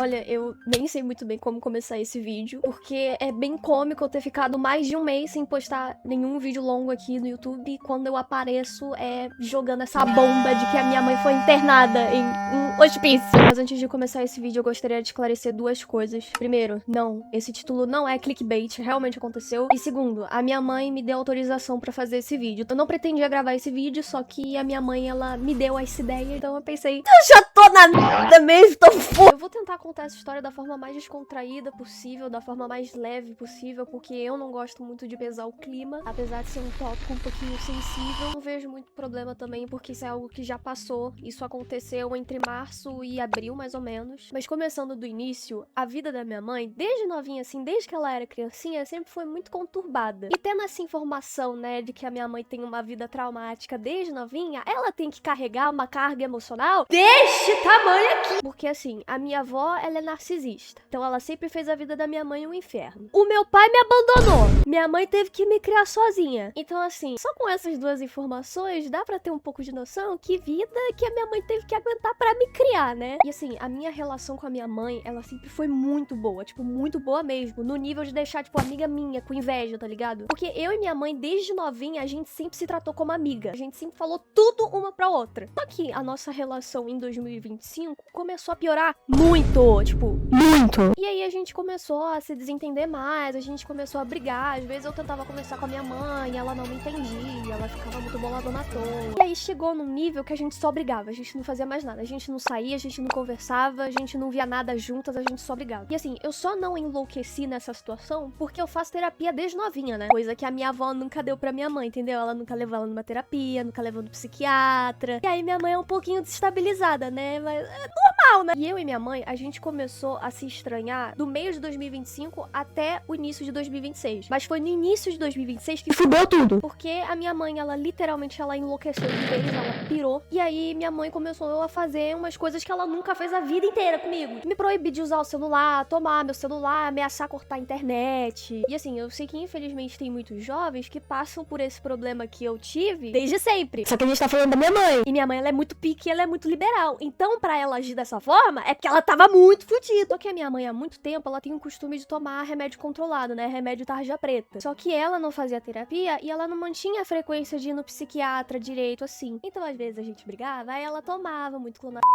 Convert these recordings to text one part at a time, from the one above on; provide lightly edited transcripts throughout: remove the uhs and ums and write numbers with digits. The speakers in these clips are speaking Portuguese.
Olha, eu nem sei muito bem como começar esse vídeo, porque é bem cômico eu ter ficado mais de um mês sem postar nenhum vídeo longo aqui no YouTube, e quando eu apareço jogando essa bomba de que a minha mãe foi internada em um hospício. Mas antes de começar esse vídeo, eu gostaria de esclarecer duas coisas. Primeiro, não, esse título não é clickbait, realmente aconteceu. E segundo, a minha mãe me deu autorização pra fazer esse vídeo. Eu não pretendia gravar esse vídeo, só que a minha mãe, ela me deu essa ideia, então eu pensei, eu já tô na merda mesmo, tô foda. Eu vou tentar contar essa história da forma mais descontraída possível, da forma mais leve possível, porque eu não gosto muito de pesar o clima, apesar de ser um tópico um pouquinho sensível. Não vejo muito problema também, porque isso é algo que já passou. Isso aconteceu entre março e abril, mais ou menos. Mas começando do início, a vida da minha mãe, desde novinha, assim, desde que ela era criancinha, sempre foi muito conturbada. E tendo essa informação, né, de que a minha mãe tem uma vida traumática desde novinha, ela tem que carregar uma carga emocional deste tamanho aqui. Porque assim, a minha avó, ela é narcisista. Então ela sempre fez a vida da minha mãe um inferno. O meu pai me abandonou. Minha mãe teve que me criar sozinha. Então assim, só com essas duas informações, dá pra ter um pouco de noção que vida que a minha mãe teve que aguentar pra me criar, né? E assim, a minha relação com a minha mãe, ela sempre foi muito boa. Tipo, muito boa mesmo. No nível de deixar, tipo, amiga minha com inveja, tá ligado? Porque eu e minha mãe, desde novinha, a gente sempre se tratou como amiga. A gente sempre falou tudo uma pra outra. Só que a nossa relação em 2025 começou a piorar muito. Tipo, muito. E aí a gente começou a se desentender mais, a gente começou a brigar. Às vezes eu tentava conversar com a minha mãe, ela não me entendia, ela ficava muito boladona à toa. E aí chegou num nível que a gente só brigava, a gente não fazia mais nada. A gente não saía, a gente não conversava, a gente não via nada juntas, a gente só brigava. E assim, eu só não enlouqueci nessa situação porque eu faço terapia desde novinha, né? Coisa que a minha avó nunca deu pra minha mãe, entendeu? Ela nunca levou ela numa terapia, nunca levou no psiquiatra. E aí minha mãe é um pouquinho desestabilizada, né? Mas é normal, né? E eu e minha mãe, a gente começou a se estranhar do meio de 2025 até o início de 2026. Mas foi no início de 2026 que fudeu tudo. Porque a minha mãe, ela literalmente, ela enlouqueceu de vez, ela pirou. E aí minha mãe começou a fazer umas coisas que ela nunca fez a vida inteira comigo. Me proibir de usar o celular, tomar meu celular, ameaçar cortar a internet. E assim, eu sei que infelizmente tem muitos jovens que passam por esse problema que eu tive desde sempre. Só que a gente tá falando da minha mãe. E minha mãe, ela é muito pique, ela é muito liberal. Então, pra ela agir dessa forma, é porque ela tava muito fodida. Só que a minha mãe, há muito tempo, ela tem o costume de tomar remédio controlado, né? Remédio tarja preta. Só que ela não fazia terapia e ela não mantinha a frequência de ir no psiquiatra direito, assim. Então, às vezes, a gente brigava, aí ela tomava muito clonazepam,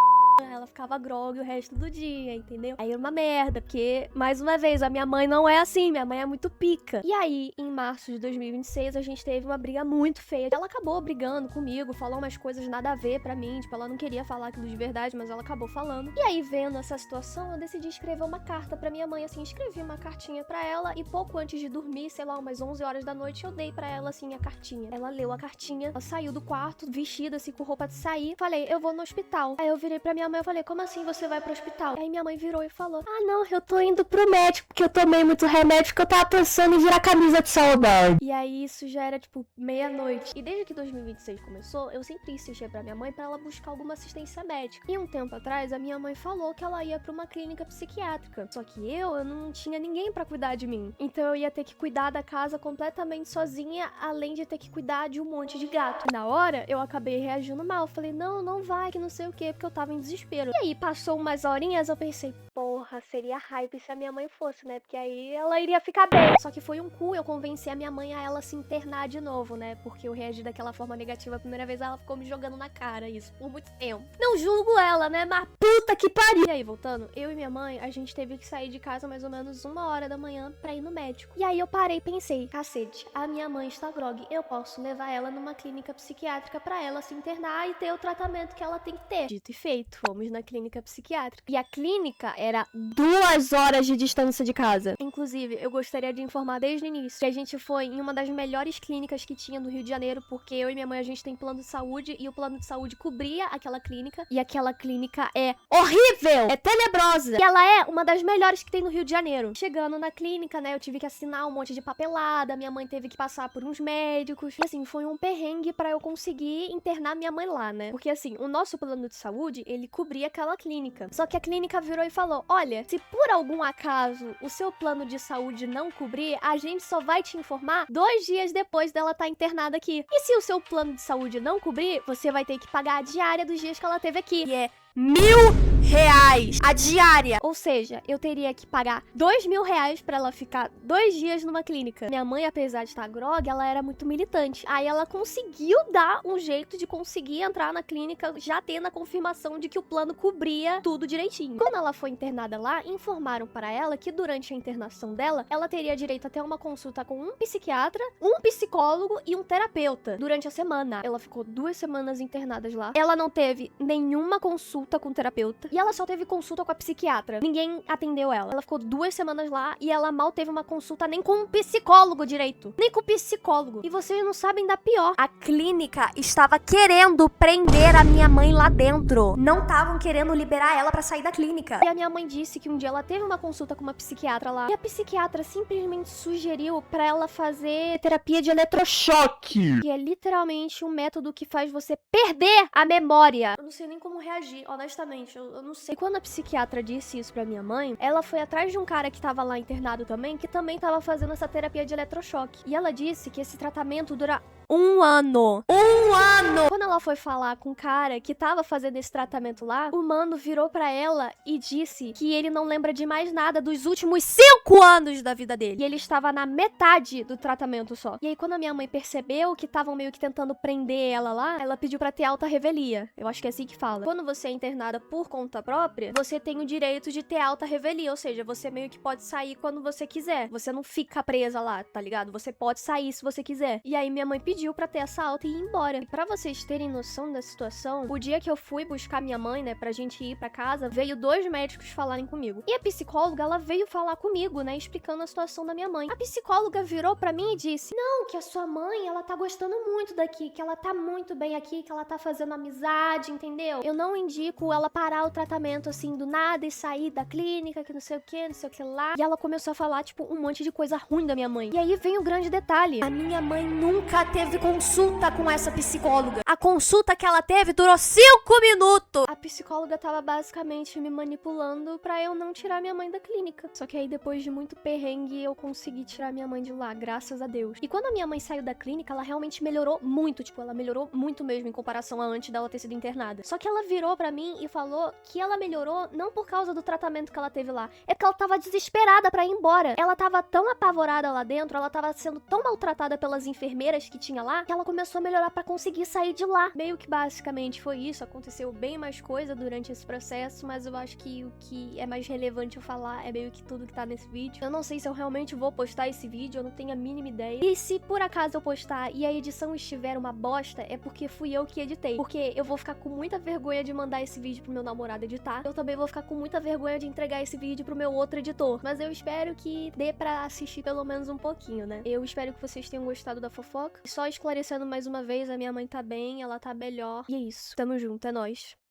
ela ficava grogue o resto do dia, entendeu? Aí era uma merda, porque, mais uma vez, a minha mãe não é assim, minha mãe é muito pica. E aí, em março de 2026, a gente teve uma briga muito feia. Ela acabou brigando comigo, falou umas coisas nada a ver pra mim, tipo, ela não queria falar aquilo de verdade, mas ela acabou falando. E aí, vendo essa situação, eu decidi escrever uma carta pra minha mãe, assim, escrevi uma cartinha pra ela, e pouco antes de dormir, sei lá, umas 11 horas da noite, eu dei pra ela, assim, a cartinha. Ela leu a cartinha, ela saiu do quarto, vestida, assim, com roupa de sair. Falei, eu vou no hospital. Aí eu virei pra minha mãe e falei, como assim você vai pro hospital? Aí minha mãe virou e falou, ah não, eu tô indo pro médico, porque eu tomei muito remédio, porque eu tava pensando em virar camisa de saudade. E aí isso já era tipo meia-noite. E desde que 2026 começou, eu sempre insistia pra minha mãe pra ela buscar alguma assistência médica. E um tempo atrás, a minha mãe falou que ela ia pra uma clínica psiquiátrica. Só que eu não tinha ninguém pra cuidar de mim. Então eu ia ter que cuidar da casa completamente sozinha, além de ter que cuidar de um monte de gato. Na hora, eu acabei reagindo mal. Falei, não vai, que não sei o que, porque eu tava em desespero. E aí, passou umas horinhas, eu pensei, porra, seria hype se a minha mãe fosse, né? Porque aí ela iria ficar bem. Só que foi um cu eu convenci a minha mãe a ela se internar de novo, né? Porque eu reagi daquela forma negativa a primeira vez, ela ficou me jogando na cara isso por muito tempo. Não julgo ela, né? Mas puta que pariu! E aí, voltando, eu e minha mãe, a gente teve que sair de casa mais ou menos 1h da manhã pra ir no médico. E aí eu parei e pensei, cacete, a minha mãe está grogue, eu posso levar ela numa clínica psiquiátrica pra ela se internar e ter o tratamento que ela tem que ter. Dito e feito, fomos na clínica psiquiátrica. E a clínica era 2 horas de distância de casa. Inclusive, eu gostaria de informar desde o início que a gente foi em uma das melhores clínicas que tinha no Rio de Janeiro, porque eu e minha mãe, a gente tem plano de saúde, e o plano de saúde cobria aquela clínica, e aquela clínica é horrível, é tenebrosa, e ela é uma das melhores que tem no Rio de Janeiro. Chegando na clínica, né, eu tive que assinar um monte de papelada, minha mãe teve que passar por uns médicos, e assim, foi um perrengue pra eu conseguir internar minha mãe lá, né, porque assim, o nosso plano de saúde, ele cobria aquela clínica, só que a clínica virou e falou, olha, se por algum acaso o seu plano de saúde não cobrir, a gente só vai te informar 2 dias depois dela estar internada aqui. E se o seu plano de saúde não cobrir, você vai ter que pagar a diária dos dias que ela teve aqui, e é R$ 1.000. reais a diária. Ou seja, eu teria que pagar 2.000 reais pra ela ficar 2 dias numa clínica. Minha mãe, apesar de estar grogue, ela era muito militante. Aí ela conseguiu dar um jeito de conseguir entrar na clínica, já tendo a confirmação de que o plano cobria tudo direitinho. Quando ela foi internada lá, informaram para ela que durante a internação dela, ela teria direito a ter uma consulta com um psiquiatra, um psicólogo e um terapeuta durante a semana. Ela ficou 2 semanas internadas lá. Ela não teve nenhuma consulta com o terapeuta e ela só teve consulta com a psiquiatra. Ninguém atendeu ela. Ela ficou 2 semanas lá e ela mal teve uma consulta nem com um psicólogo direito. Nem com o psicólogo. E vocês não sabem da pior. A clínica estava querendo prender a minha mãe lá dentro. Não estavam querendo liberar ela pra sair da clínica. E a minha mãe disse que um dia ela teve uma consulta com uma psiquiatra lá. E a psiquiatra simplesmente sugeriu pra ela fazer terapia de eletrochoque. Que é literalmente um método que faz você perder a memória. Eu não sei nem como reagir, honestamente. Eu não sei. E quando a psiquiatra disse isso pra minha mãe, ela foi atrás de um cara que tava lá internado também, que também tava fazendo essa terapia de eletrochoque. E ela disse que esse tratamento dura 1 ano. 1 ano! Quando ela foi falar com o cara que tava fazendo esse tratamento lá, o mano virou pra ela e disse que ele não lembra de mais nada dos últimos 5 anos da vida dele. E ele estava na metade do tratamento só. E aí, quando a minha mãe percebeu que estavam meio que tentando prender ela lá, ela pediu pra ter alta revelia. Eu acho que é assim que fala. Quando você é internada por conta própria, você tem o direito de ter alta revelia. Ou seja, você meio que pode sair quando você quiser. Você não fica presa lá, tá ligado? Você pode sair se você quiser. E aí, minha mãe pediu pra ter essa alta e ir embora. E pra vocês terem noção da situação, o dia que eu fui buscar minha mãe, né, pra gente ir pra casa, veio 2 médicos falarem comigo. E a psicóloga, ela veio falar comigo, né, explicando a situação da minha mãe. A psicóloga virou pra mim e disse: não, que a sua mãe, ela tá gostando muito daqui, que ela tá muito bem aqui, que ela tá fazendo amizade, entendeu? Eu não indico ela parar o tratamento assim do nada e sair da clínica, que não sei o que lá. E ela começou a falar, tipo, um monte de coisa ruim da minha mãe. E aí vem o grande detalhe: a minha mãe nunca teve consulta com essa psicóloga. A consulta que ela teve durou 5 minutos. A psicóloga tava basicamente me manipulando pra eu não tirar minha mãe da clínica. Só que aí, depois de muito perrengue, eu consegui tirar minha mãe de lá, graças a Deus. E quando a minha mãe saiu da clínica, ela realmente melhorou muito. Tipo, ela melhorou muito mesmo em comparação a antes dela ter sido internada. Só que ela virou pra mim e falou que ela melhorou não por causa do tratamento que ela teve lá. É porque ela tava desesperada pra ir embora. Ela tava tão apavorada lá dentro, ela tava sendo tão maltratada pelas enfermeiras que tinha lá, que ela começou a melhorar pra conseguir sair de lá. Meio que basicamente foi isso. Aconteceu bem mais coisa durante esse processo, mas eu acho que o que é mais relevante eu falar é meio que tudo que tá nesse vídeo. Eu não sei se eu realmente vou postar esse vídeo, eu não tenho a mínima ideia. E se por acaso eu postar e a edição estiver uma bosta, é porque fui eu que editei. Porque eu vou ficar com muita vergonha de mandar esse vídeo pro meu namorado editar. Eu também vou ficar com muita vergonha de entregar esse vídeo pro meu outro editor. Mas eu espero que dê pra assistir pelo menos um pouquinho, né? Eu espero que vocês tenham gostado da fofoca. Só esclarecendo mais uma vez, a minha mãe tá bem, ela tá melhor. E é isso. Tamo junto, é nóis.